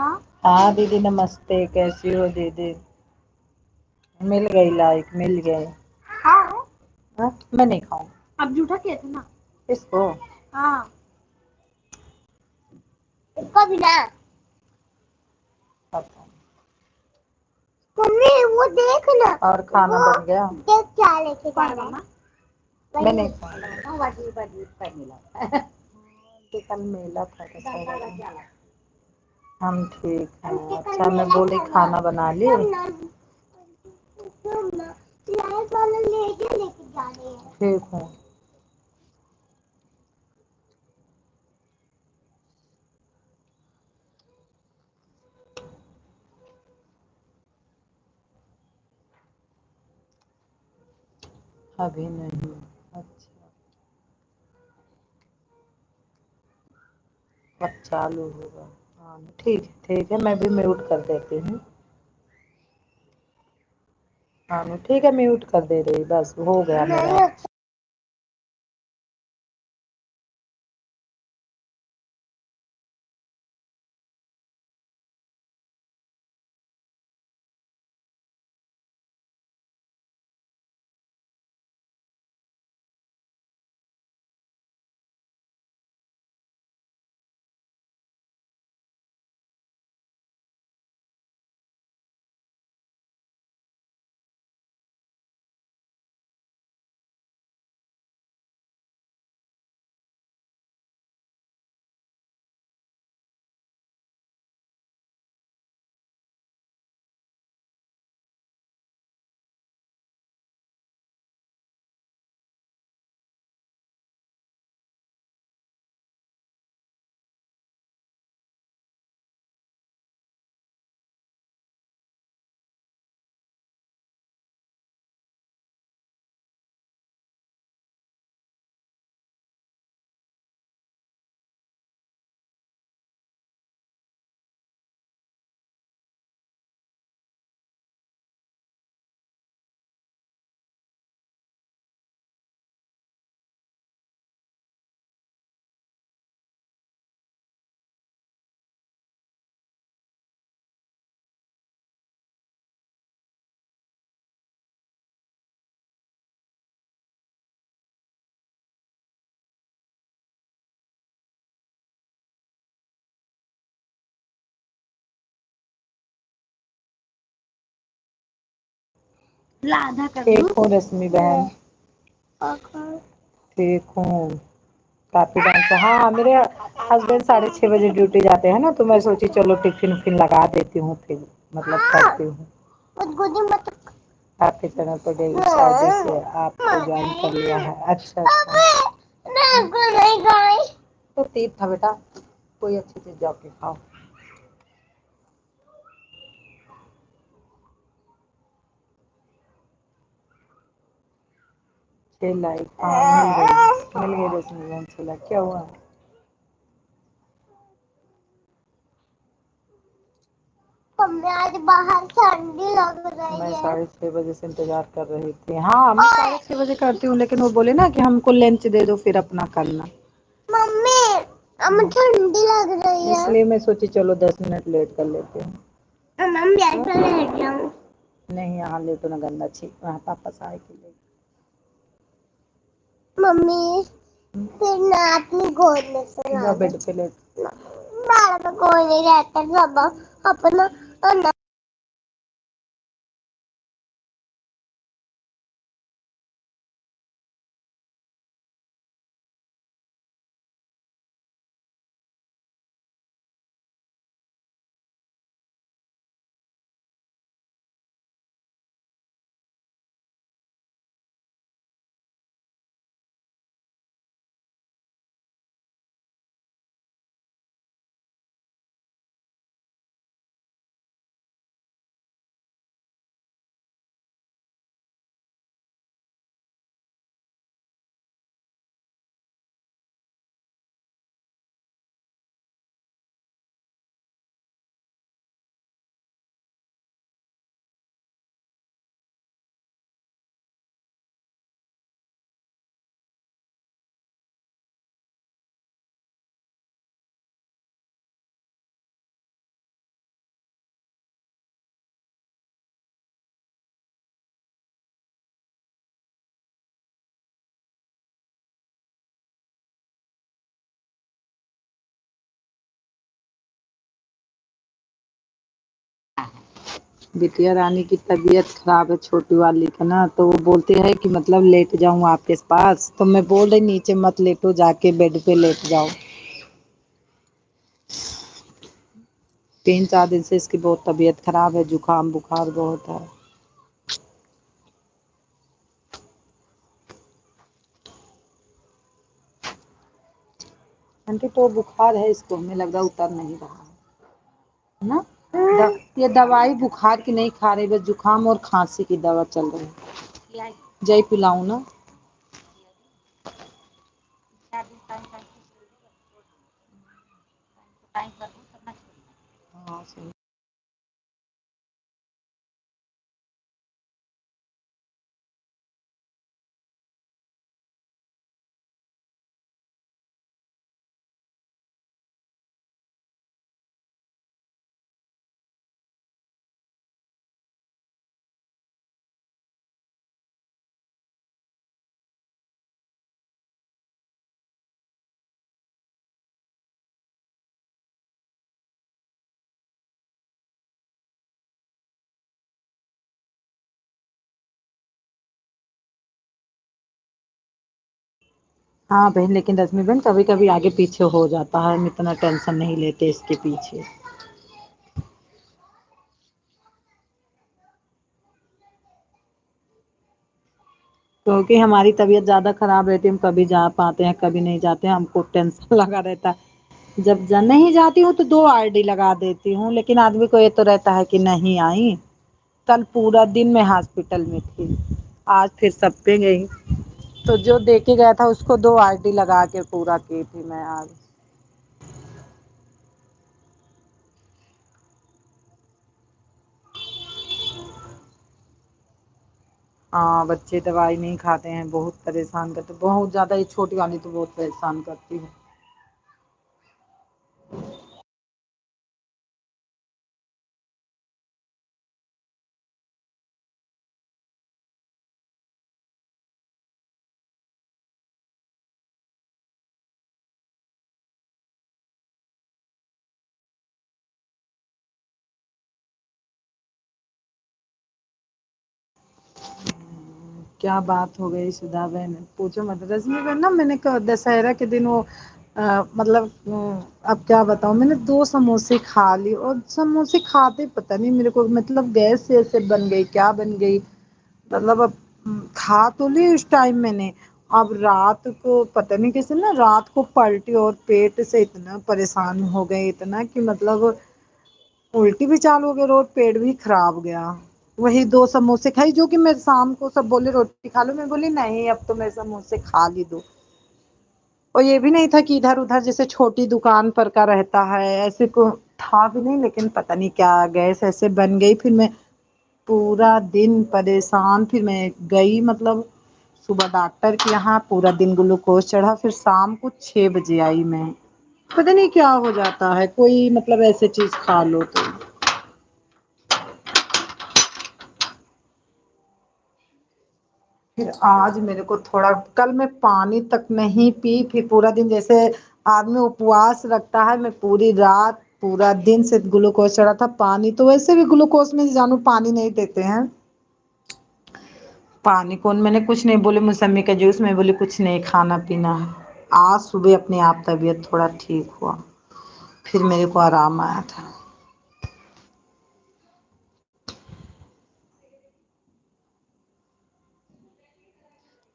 हाँ दीदी नमस्ते, कैसी हो दीदी? मिल गई, लाइक मिल गए। हाँ? मैं नहीं खाऊं। अब जूठा किए थे ना इसको। हाँ इसको भी ना। अब मम्मी वो देख ना। और खाना बन गया? देख क्या लेके जा रहा है। मैं नहीं खाऊं। कल मेला था तो हम ठीक हैं। अच्छा मैं बोली खाना बना ली। ठीक हूँ। अभी नहीं। अच्छा अब चालू होगा। हाँ ठीक है मैं भी म्यूट कर देती हूँ। हाँ ठीक है म्यूट कर दे रही, बस हो गया मेरा। राधा कर ठीक हूँ रश्मि बहन। ठीक हूँ। काफी टाइम से। हाँ मेरे हस्बैंड 6:30 ड्यूटी जाते हैं ना, तो मैं सोची चलो टिफिन उफिन लगा देती हूँ, फिर मतलब करती हूँ। आपके चैनल पर डेली शायद से आपको ज्वाइन कर लिया है। अच्छा तो तीर्थ था बेटा, कोई अच्छी चीज जाके खाओ। लाइक हाँ मिल गई रश्मि बहन। चला क्या हुआ? आज बाहर ठंडी लग रही मैं है। 6:30 से इंतजार कर रही थी। हाँ मैं 6:30 करती हूँ, लेकिन वो बोले ना कि हमको लंच दे दो फिर अपना करना। मम्मी हमें ठंडी लग रही है, इसलिए मैं सोची चलो 10 मिनट लेट कर लेते हैं। नहीं यहाँ लेटो ना, गंदा छी वहाँ पापा आए के लिए। मम्मी फिर ना अपनी गोद में सुला बेड पे लेट। में कोई नहीं रहता सब अपना बिटिया रानी की तबीयत खराब है छोटी वाली का ना, तो वो बोलते हैं कि मतलब लेट जाऊं आपके पास, तो मैं बोल रही नीचे मत लेटो, जाके बेड पे लेट जाओ। 3-4 दिन से इसकी बहुत तबीयत खराब है, जुकाम बुखार बहुत है। आंटी तो बुखार है इसको, हमें लग रहा उतर नहीं रहा है ना। ये दवाई बुखार की नहीं खा रही, बस जुकाम और खांसी की दवा चल रही है। जय पिलाऊं ना। हाँ सही। हाँ बहन, लेकिन रश्मि बहन कभी कभी आगे पीछे हो जाता है, हम इतना टेंशन नहीं लेते इसके पीछे। क्योंकि हमारी तबीयत ज्यादा खराब रहती है, हम कभी जा पाते हैं कभी नहीं जाते हैं, हमको टेंशन लगा रहता है। जब नहीं जाती हूँ तो 2 RD लगा देती हूँ, लेकिन आदमी को ये तो रहता है कि नहीं आई। कल पूरा दिन मैं हॉस्पिटल में थी, आज फिर सब पे गई, तो जो दे के गया था उसको 2 RD लगा के पूरा की थी मैं आज। हाँ बच्चे दवाई नहीं खाते हैं, बहुत परेशान करते, बहुत ज्यादा। ये छोटी वाली तो बहुत परेशान करती है। क्या बात हो गई सुधा बहन, पूछो मत। रजनी बहन ना, मैंने दशहरा के दिन वो मतलब अब क्या बताऊं, मैंने 2 समोसे खा ली, और समोसे खाते पता नहीं मेरे को मतलब गैस से ऐसे बन गई, क्या बन गई। मतलब अब खा तो ली उस टाइम मैंने, अब रात को पता नहीं कैसे ना, रात को पलटी और पेट से इतना परेशान हो गए, इतना कि मतलब उल्टी भी चालू हो गई और पेट भी खराब गया। वही 2 समोसे खाई, जो कि मैं शाम को सब बोले रोटी खा लो, मैं बोली नहीं अब तो मैं समोसे खा ली दो। और ये भी नहीं था कि इधर उधर जैसे छोटी दुकान पर का रहता है ऐसे को था भी नहीं, लेकिन पता नहीं क्या गैस ऐसे बन गई। फिर मैं पूरा दिन परेशान, फिर मैं गई मतलब सुबह डॉक्टर के यहाँ, पूरा दिन ग्लूकोज चढ़ा, फिर शाम को 6 बजे आई मैं। पता नहीं क्या हो जाता है, कोई मतलब ऐसे चीज खा लो तो। फिर आज मेरे को थोड़ा, कल मैं पानी तक नहीं पी, फिर पूरा दिन जैसे आदमी उपवास रखता है, मैं पूरी रात पूरा दिन से ग्लूकोज चढ़ा था। पानी तो वैसे भी ग्लूकोज में जानू पानी नहीं देते हैं, पानी कौन, मैंने कुछ नहीं बोले, मौसमी का जूस मैं बोली कुछ नहीं खाना पीना है। आज सुबह अपने आप तबीयत थोड़ा ठीक हुआ, फिर मेरे को आराम आया था।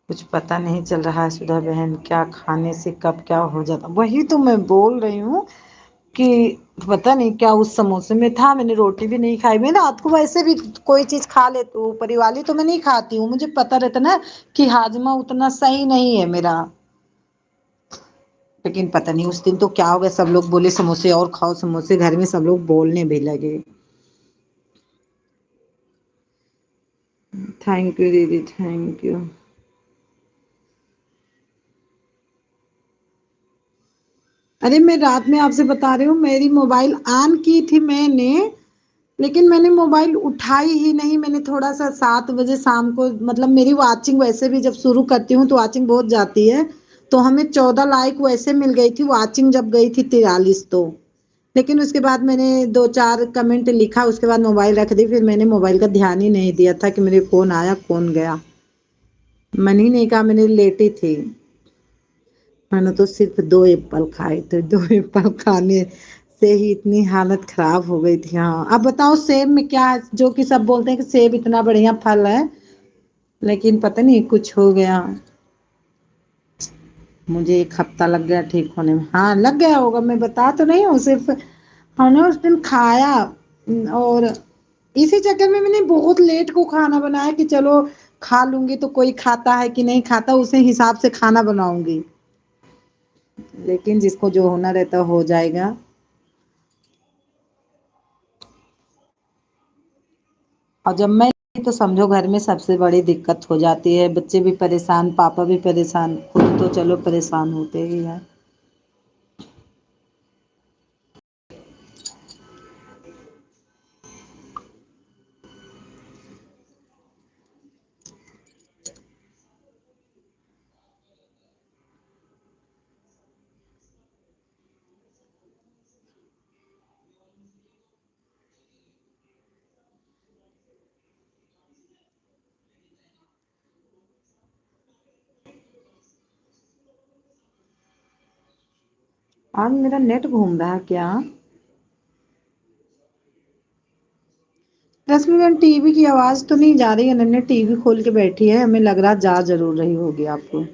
कुछ पता नहीं चल रहा है सुधा बहन, क्या खाने से कब क्या हो जाता, वही तो मैं बोल रही हूँ कि पता नहीं क्या उस समोसे में था। मैंने रोटी भी नहीं खाई, मैं रात को वैसे भी कोई चीज खा लेती हूँ, ऊपरी वाली तो मैं नहीं खाती हूँ, मुझे पता रहता ना कि हाजमा उतना सही नहीं है मेरा। लेकिन पता नहीं उस दिन तो क्या हो गया, सब लोग बोले समोसे और खाओ समोसे, घर में सब लोग बोलने भी लगे। थैंक यू दीदी, थैंक यू। अरे मैं रात में आपसे बता रही हूँ, मेरी मोबाइल ऑन की थी मैंने, लेकिन मैंने मोबाइल उठाई ही नहीं। मैंने थोड़ा सा 7 बजे शाम को, मतलब मेरी वॉचिंग वैसे भी जब शुरू करती हूँ तो वॉचिंग बहुत जाती है, तो हमें 14 लाइक वैसे मिल गई थी, वॉचिंग जब गई थी 43 तो लेकिन उसके बाद मैंने 2-4 कमेंट लिखा, उसके बाद मोबाइल रख दी, फिर मैंने मोबाइल का ध्यान ही नहीं दिया था कि मेरे कौन आया, कौन गया। मन ही नहीं कहा, मैंने लेटी थी। मैंने तो सिर्फ 2 एप्पल खाए थे, 2 एप्पल खाने से ही इतनी हालत खराब हो गई थी। हाँ, अब बताओ सेब में क्या है? जो कि सब बोलते हैं कि सेब इतना बढ़िया फल है, लेकिन पता नहीं कुछ हो गया। मुझे 1 हफ्ता लग गया ठीक होने में। हाँ, लग गया होगा, मैं बता तो नहीं हूँ, सिर्फ हमने उस दिन खाया और इसी चक्कर में मैंने बहुत लेट को खाना बनाया कि चलो खा लूंगी तो कोई खाता है कि नहीं खाता, उसी हिसाब से खाना बनाऊंगी। लेकिन जिसको जो होना रहता हो जाएगा। और जब मैं तो समझो घर में सबसे बड़ी दिक्कत हो जाती है, बच्चे भी परेशान, पापा भी परेशान, खुद तो चलो परेशान होते ही हैं। आज मेरा नेट घूम रहा है क्या? रश्मि मैम, टीवी की आवाज तो नहीं जा रही है? नन्हे टीवी खोल के बैठी है, हमें लग रहा जा जरूर रही होगी आपको।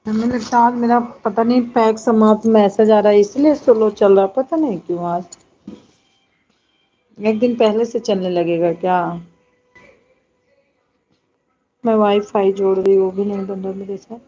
हमें लगता है आज मेरा पता नहीं पैक समाप्त मैसेज आ रहा है इसलिए स्लो चल रहा, पता नहीं क्यों आज। एक दिन पहले से चलने लगेगा क्या? मैं वाईफाई जोड़ रही हूँ, वो भी नहीं बन रहा मेरे साथ।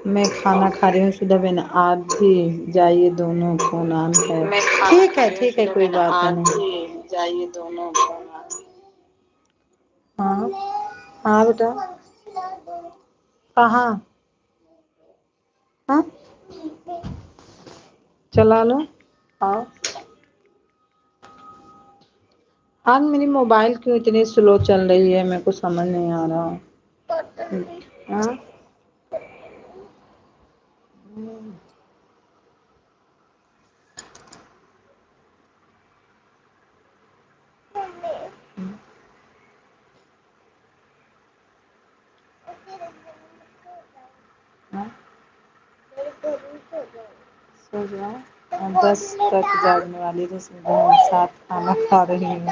मैं खाना खा रही हूँ सुधा बहन, आप भी जाइए, दोनों फोन ऑन है। ठीक है कोई बात नहीं, जाइए दोनों फोन ऑन। हाँ हाँ बेटा, कहाँ? हाँ चला लो, आओ। आज मेरी मोबाइल क्यों इतनी स्लो चल रही है, मेरे को समझ नहीं आ रहा। हाँ हाँ, सो जाओ। 10 तक जागने वाली थी, साथ खाना खा रही हूँ।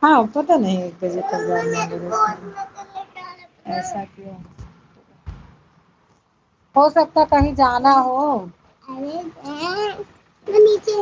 हाँ पता नहीं 1 बजे तक जागने वाली थी। ऐसा क्यों? हो सकता कहीं जाना हो। अरे नीचे